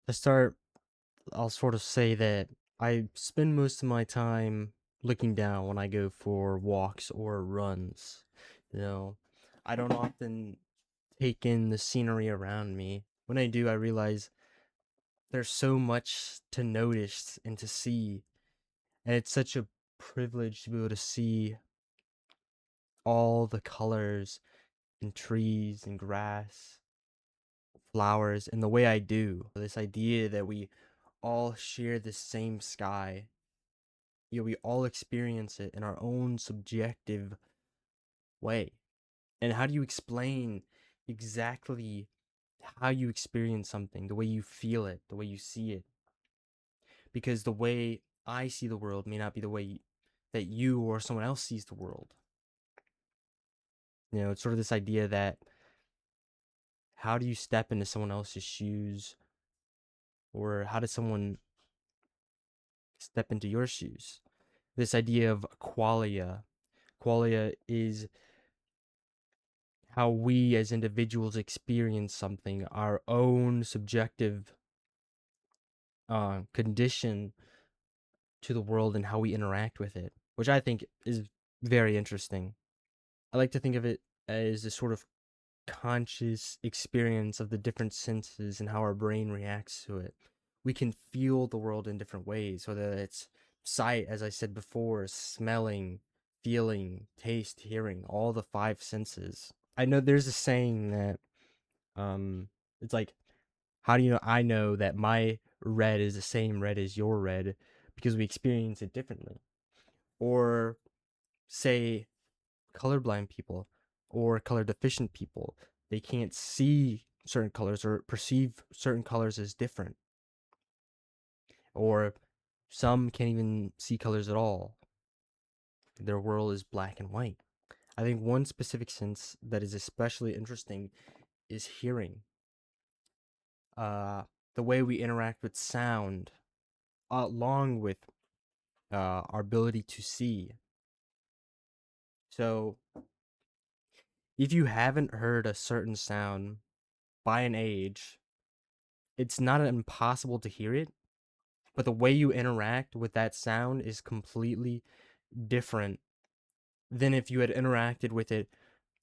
To start, I'll sort of say that I spend most of my time looking down when I go for walks or runs. You know, I don't often take in the scenery around me. When I do, I realize there's so much to notice and to see, and it's such a privilege to be able to see all the colors and trees and grass, flowers, and the way I do. This idea that we all share the same sky. We all experience it in our own subjective way. And how do you explain exactly how you experience something, the way you feel it, the way you see it? Because the way I see the world may not be the way that you or someone else sees the world. It's sort of this idea that how do you step into someone else's shoes, or how does someone step into your shoes? This idea of qualia. Qualia is how we as individuals experience something, our own subjective condition to the world and how we interact with it, which I think is very interesting. I like to think of it as a sort of conscious experience of the different senses and how our brain reacts to it. We can feel the world in different ways, whether it's sight, as I said before, smelling, feeling, taste, hearing, all the five senses. I know there's a saying that um it's like, how do you know I know that my red is the same red as your red because we experience it differently? Or say colorblind people or color deficient people, they can't see certain colors or perceive certain colors as different. Or some can't even see colors at all. Their world is black and white. I think one specific sense that is especially interesting is hearing. Uh, the way we interact with sound, along with our ability to see. So, if you haven't heard a certain sound by an age, it's not impossible to hear it, but the way you interact with that sound is completely different than if you had interacted with it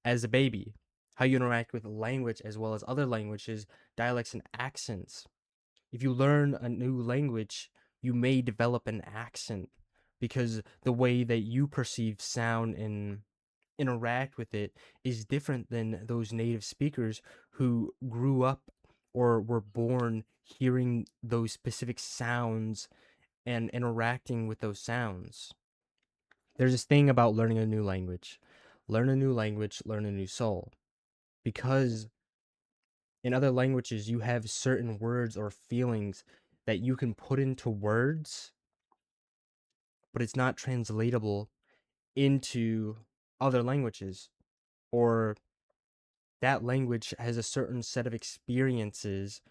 as a baby. How you interact with language as well as other languages, dialects, and accents. If you learn a new language, you may develop an accent because the way that you perceive sound and interact with it is different than those native speakers who grew up or were born hearing those specific sounds and interacting with those sounds. There's this thing about learning a new language. Learn a new language, learn a new soul. Because in other languages, you have certain words or feelings that you can put into words, but it's not translatable into other languages. Or that language has a certain set of experiences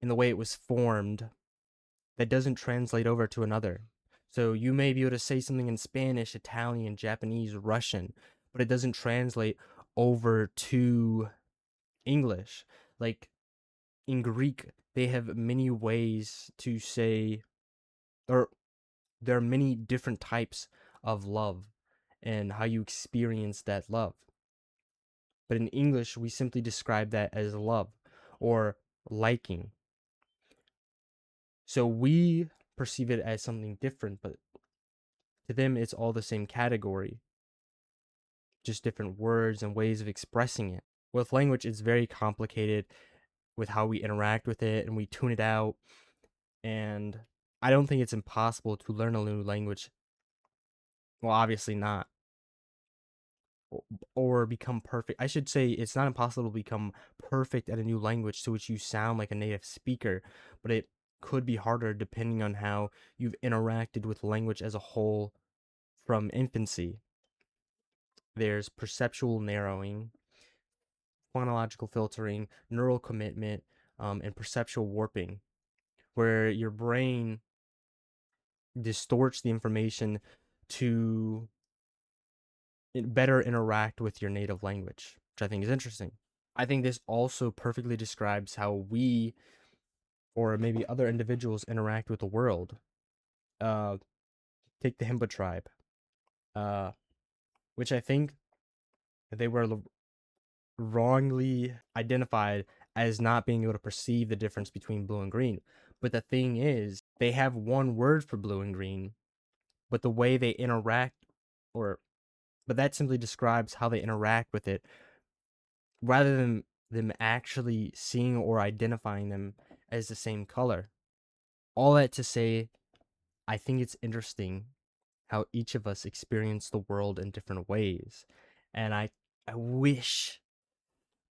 in the way it was formed that doesn't translate over to another. So you may be able to say something in Spanish, Italian, Japanese, Russian, but it doesn't translate over to English. Like in Greek, they have many ways to say, or there are many different types of love and how you experience that love. But in English, we simply describe that as love or liking. So we perceive it as something different, but to them, it's all the same category, just different words and ways of expressing it. With language, it's very complicated with how we interact with it and we tune it out. And I don't think it's impossible to learn a new language. Well, obviously not. Or become perfect. I should say it's not impossible to become perfect at a new language to which you sound like a native speaker, but it could be harder depending on how you've interacted with language as a whole from infancy. There's perceptual narrowing, phonological filtering, neural commitment, and perceptual warping, where your brain distorts the information to better interact with your native language, which I think is interesting. I think this also perfectly describes how we, or maybe other individuals interact with the world. Uh, Take the Himba tribe, uh, which I think they were wrongly identified as not being able to perceive the difference between blue and green. But the thing is, they have one word for blue and green, but the way they interact, or but that simply describes how they interact with it, rather than them actually seeing or identifying them as the same color. All that to say, I think it's interesting how each of us experience the world in different ways. And I wish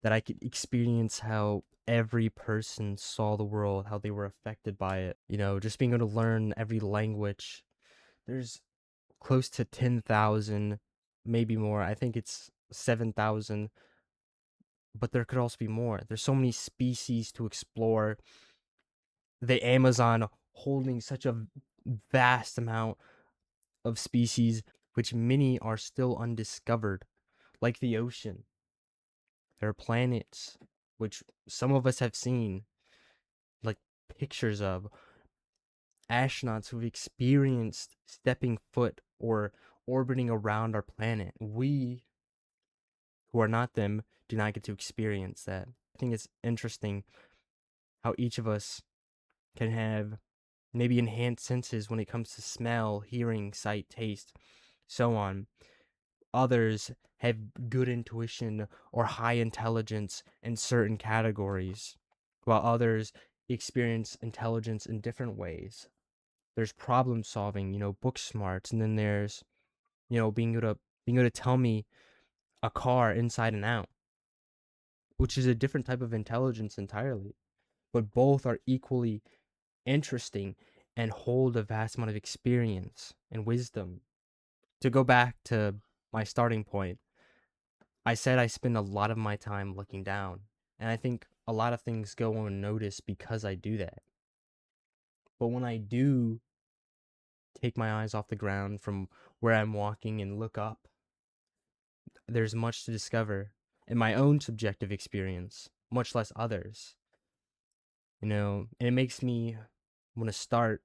that I could experience how every person saw the world, how they were affected by it. You know, just being able to learn every language. There's close to 10,000, maybe more. I think it's 7,000, but there could also be more. There's so many species to explore. The Amazon holding such a vast amount of species, which many are still undiscovered, like the ocean. There are planets which some of us have seen, like pictures of astronauts who've experienced stepping foot or orbiting around our planet. We, who are not them, do not get to experience that. I think it's interesting how each of us can have maybe enhanced senses when it comes to smell, hearing, sight, taste, so on. Others have good intuition or high intelligence in certain categories, while others experience intelligence in different ways. There's problem solving, book smarts, and then there's, being able to tell me a car inside and out, which is a different type of intelligence entirely. But both are equally interesting and hold a vast amount of experience and wisdom. To go back to my starting point, I said I spend a lot of my time looking down, and I think a lot of things go unnoticed because I do that. But when I do take my eyes off the ground from where I'm walking and look up, there's much to discover in my own subjective experience, much less others. And it makes me want to start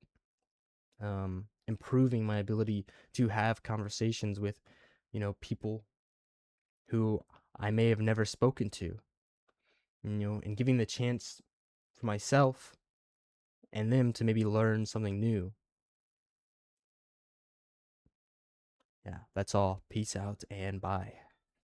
improving my ability to have conversations with, people who I may have never spoken to, and giving the chance for myself and them to maybe learn something new. Yeah, that's all. Peace out and bye.